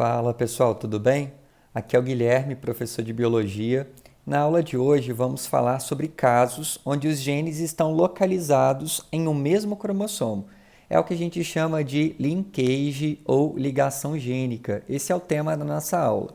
Fala pessoal, tudo bem? Aqui é o Guilherme, professor de Biologia. Na aula de hoje vamos falar sobre casos onde os genes estão localizados em um mesmo cromossomo. É o que a gente chama de linkage ou ligação gênica. Esse é o tema da nossa aula.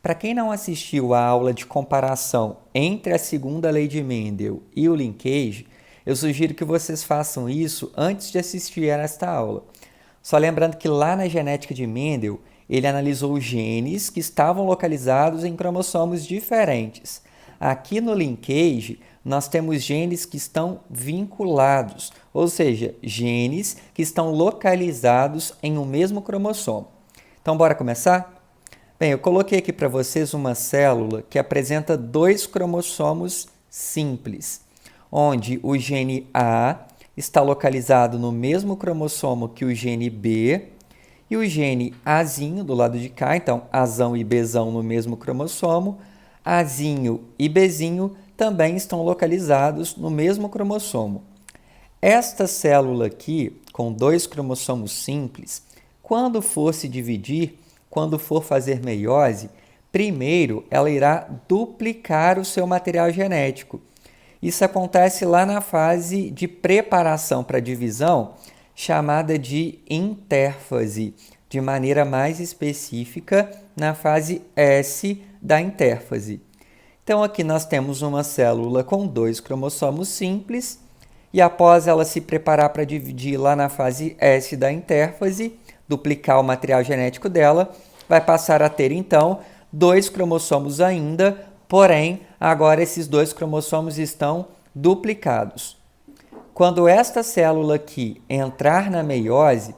Para quem não assistiu à aula de comparação entre a segunda lei de Mendel e o linkage, eu sugiro que vocês façam isso antes de assistir a esta aula. Só lembrando que lá na genética de Mendel, ele analisou genes que estavam localizados em cromossomos diferentes. Aqui no linkage, nós temos genes que estão vinculados, ou seja, genes que estão localizados em um mesmo cromossomo. Então, bora começar? Bem, eu coloquei aqui para vocês uma célula que apresenta dois cromossomos simples, onde o gene A está localizado no mesmo cromossomo que o gene B e o gene Azinho do lado de cá, então Azão e Bzão no mesmo cromossomo, Azinho e Bzinho também estão localizados no mesmo cromossomo. Esta célula aqui, com dois cromossomos simples, quando for se dividir, quando for fazer meiose, primeiro ela irá duplicar o seu material genético. Isso acontece lá na fase de preparação para a divisão, chamada de intérfase, de maneira mais específica na fase S da intérfase. Então aqui nós temos uma célula com dois cromossomos simples e após ela se preparar para dividir lá na fase S da intérfase, duplicar o material genético dela, vai passar a ter então dois cromossomos ainda, porém agora esses dois cromossomos estão duplicados. Quando esta célula aqui entrar na meiose,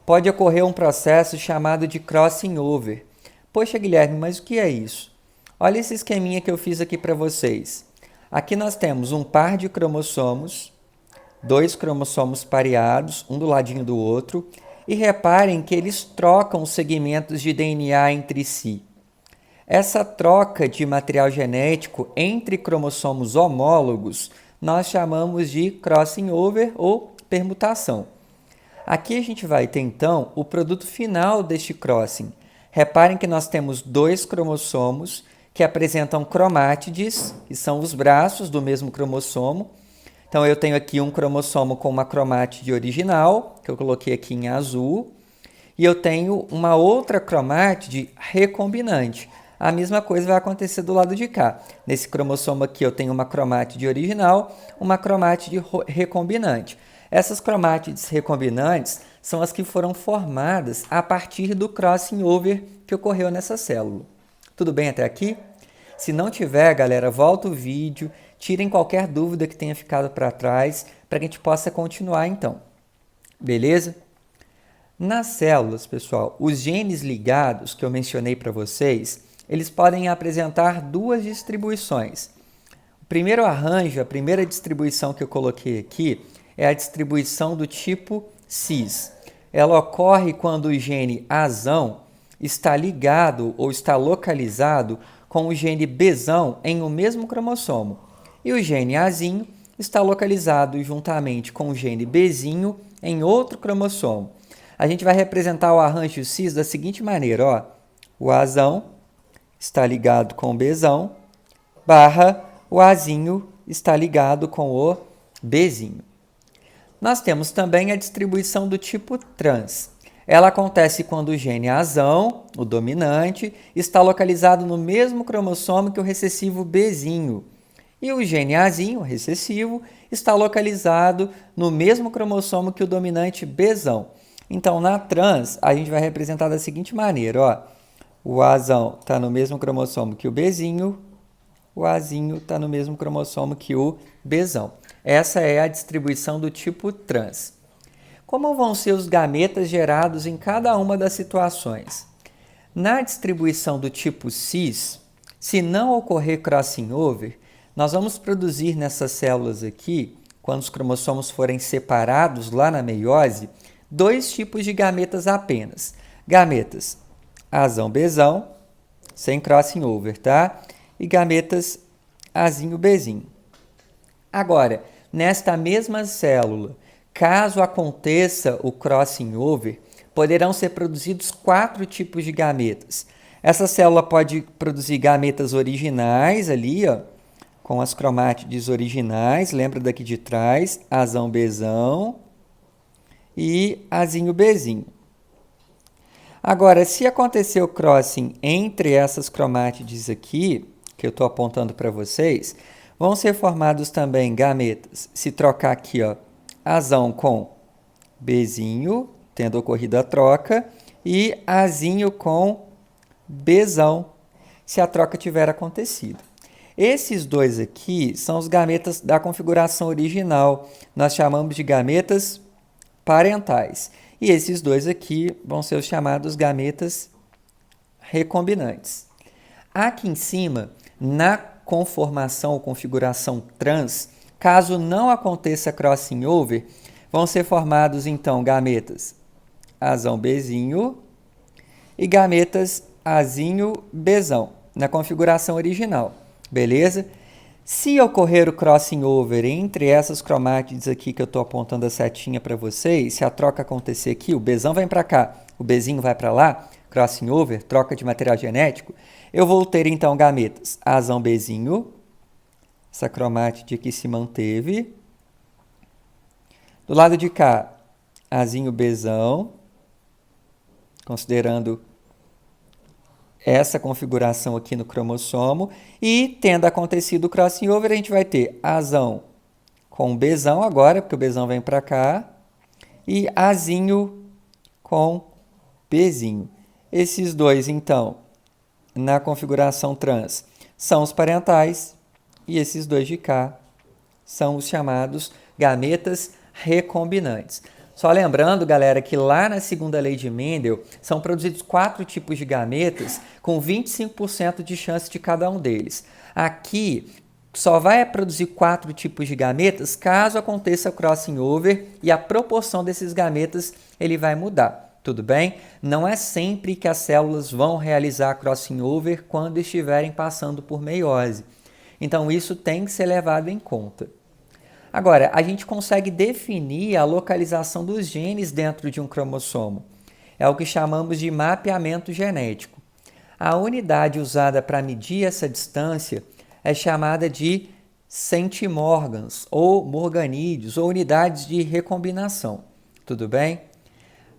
pode ocorrer um processo chamado de crossing over. Poxa, Guilherme, mas o que é isso? Olha esse esqueminha que eu fiz aqui para vocês. Aqui nós temos um par de cromossomos, dois cromossomos pareados, um do ladinho do outro, e reparem que eles trocam segmentos de DNA entre si. Essa troca de material genético entre cromossomos homólogos nós chamamos de crossing over ou permutação. Aqui a gente vai ter então o produto final deste crossing. Reparem que nós temos dois cromossomos que apresentam cromátides, que são os braços do mesmo cromossomo. Então eu tenho aqui um cromossomo com uma cromátide original, que eu coloquei aqui em azul, e eu tenho uma outra cromátide recombinante. A mesma coisa vai acontecer do lado de cá. Nesse cromossomo aqui eu tenho uma cromátide original, uma cromátide recombinante. Essas cromátides recombinantes são as que foram formadas a partir do crossing over que ocorreu nessa célula. Tudo bem até aqui? Se não tiver, galera, volta o vídeo, tirem qualquer dúvida que tenha ficado para trás, para que a gente possa continuar então. Beleza? Nas células, pessoal, os genes ligados que eu mencionei para vocês, eles podem apresentar duas distribuições. O primeiro arranjo, a primeira distribuição que eu coloquei aqui, é a distribuição do tipo cis. Ela ocorre quando o gene Azão está ligado ou está localizado com o gene Bzão em um mesmo cromossomo. E o gene Azinho está localizado juntamente com o gene Bzinho em outro cromossomo. A gente vai representar o arranjo cis da seguinte maneira, ó. O Azão está ligado com o Bzão, barra o Azinho está ligado com o Bzinho. Nós temos também a distribuição do tipo trans. Ela acontece quando o gene Azão, o dominante, está localizado no mesmo cromossomo que o recessivo Bzinho. E o gene Azinho, o recessivo, está localizado no mesmo cromossomo que o dominante Bzão. Então, na trans, a gente vai representar da seguinte maneira, ó. O Azão está no mesmo cromossomo que o Bzinho, o Azinho está no mesmo cromossomo que o Bzão. Essa é a distribuição do tipo trans. Como vão ser os gametas gerados em cada uma das situações? Na distribuição do tipo cis, se não ocorrer crossing over, nós vamos produzir nessas células aqui, quando os cromossomos forem separados lá na meiose, dois tipos de gametas apenas. Gametas Azão-Bzão, sem crossing over, tá? E gametas Azinho-Bzinho. Agora, nesta mesma célula, caso aconteça o crossing over, poderão ser produzidos 4 tipos de gametas. Essa célula pode produzir gametas originais ali, ó, com as cromátides originais, lembra daqui de trás, Azão Bzão e Azinho Bzinho. Agora, se acontecer o crossing entre essas cromátides aqui, que eu estou apontando para vocês, vão ser formados também gametas. Se trocar aqui, ó, Azão com Bzinho, tendo ocorrido a troca, e Azinho com Bzão, se a troca tiver acontecido. Esses dois aqui são os gametas da configuração original. Nós chamamos de gametas parentais. E esses dois aqui vão ser os chamados gametas recombinantes. Aqui em cima, na conformação ou configuração trans, caso não aconteça crossing over, vão ser formados então gametas Azão Bzinho e gametas Azinho Bzão, na configuração original, beleza? Se ocorrer o crossing over entre essas cromátides aqui que eu estou apontando a setinha para vocês, se a troca acontecer aqui, o Bzão vem para cá, o Bzinho vai para lá, crossing over, troca de material genético, eu vou ter então gametas Azão Bzinho, essa cromátide aqui se manteve. Do lado de cá, Azinho Bzão, considerando essa configuração aqui no cromossomo, e tendo acontecido o crossing over, a gente vai ter Azão com Bzão agora, porque o Bzão vem para cá, e Azinho com Bzinho. Esses dois, então, na configuração trans, são os parentais, e esses dois de cá são os chamados gametas recombinantes. Só lembrando, galera, que lá na segunda lei de Mendel são produzidos 4 tipos de gametas com 25% de chance de cada um deles. Aqui só vai produzir 4 tipos de gametas caso aconteça crossing over e a proporção desses gametas ele vai mudar. Tudo bem? Não é sempre que as células vão realizar crossing over quando estiverem passando por meiose. Então isso tem que ser levado em conta. Agora, a gente consegue definir a localização dos genes dentro de um cromossomo. É o que chamamos de mapeamento genético. A unidade usada para medir essa distância é chamada de centimorgans, ou morganídeos, ou unidades de recombinação. Tudo bem?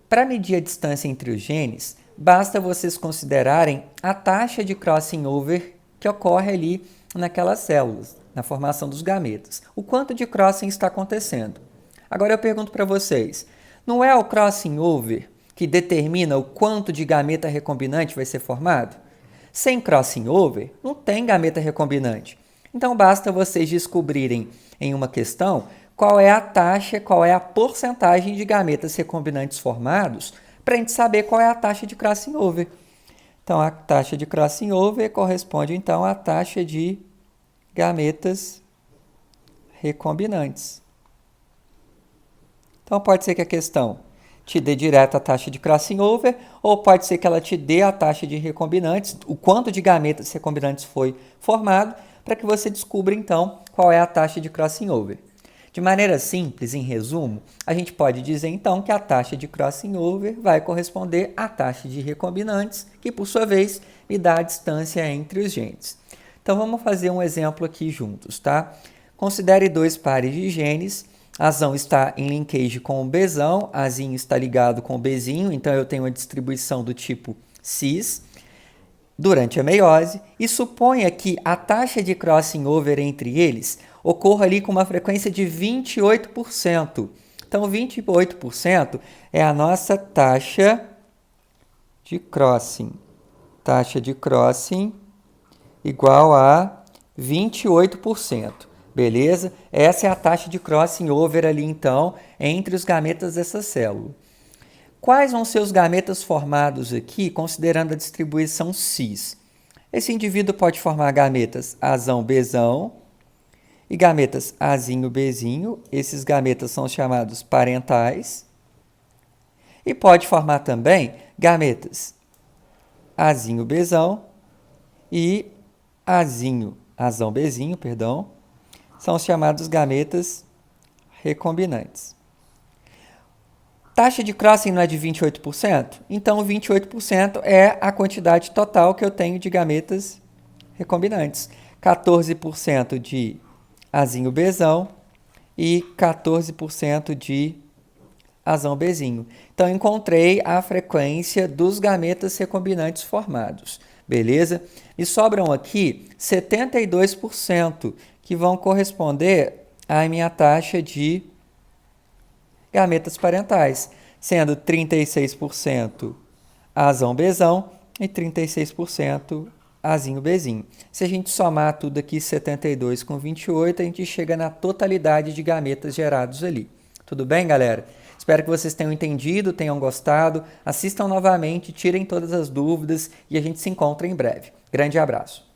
Para medir a distância entre os genes, basta vocês considerarem a taxa de crossing over que ocorre ali naquelas células, na formação dos gametas. O quanto de crossing está acontecendo? Agora eu pergunto para vocês, não é o crossing over que determina o quanto de gameta recombinante vai ser formado? Sem crossing over, não tem gameta recombinante. Então basta vocês descobrirem em uma questão qual é a taxa, qual é a porcentagem de gametas recombinantes formados para a gente saber qual é a taxa de crossing over. Então a taxa de crossing over corresponde então à taxa de gametas recombinantes. Então pode ser que a questão te dê direto a taxa de crossing over, ou pode ser que ela te dê a taxa de recombinantes, o quanto de gametas recombinantes foi formado, para que você descubra então qual é a taxa de crossing over. De maneira simples, em resumo, a gente pode dizer então que a taxa de crossing over vai corresponder à taxa de recombinantes, que por sua vez me dá a distância entre os genes. Então vamos fazer um exemplo aqui juntos, tá? Considere 2 pares de genes. Azão está em linkage com o Bzão, Azinho está ligado com o Bzinho, então eu tenho uma distribuição do tipo cis durante a meiose, e suponha que a taxa de crossing over entre eles ocorra ali com uma frequência de 28%. Então 28% é a nossa taxa de crossing. Taxa de crossing igual a 28%, beleza? Essa é a taxa de crossing over ali, então, entre os gametas dessa célula. Quais vão ser os gametas formados aqui, considerando a distribuição cis? Esse indivíduo pode formar gametas Azão Bzão e gametas Azinho Bzinho. Esses gametas são chamados parentais. E pode formar também gametas Azinho Bzão e Azão Bzinho, perdão, são os chamados gametas recombinantes. taxa de crossing não é de 28%? Então, 28% é a quantidade total que eu tenho de gametas recombinantes. 14% de azinho Bzão e 14% de azão Bzinho. Então, encontrei a frequência dos gametas recombinantes formados. Beleza? Me sobram aqui 72% que vão corresponder à minha taxa de gametas parentais, sendo 36% azão Bzão e 36% azinho Bzinho. Se a gente somar tudo aqui, 72 com 28, a gente chega na totalidade de gametas gerados ali. Tudo bem, galera? Espero que vocês tenham entendido, tenham gostado. Assistam novamente, tirem todas as dúvidas e a gente se encontra em breve. Grande abraço!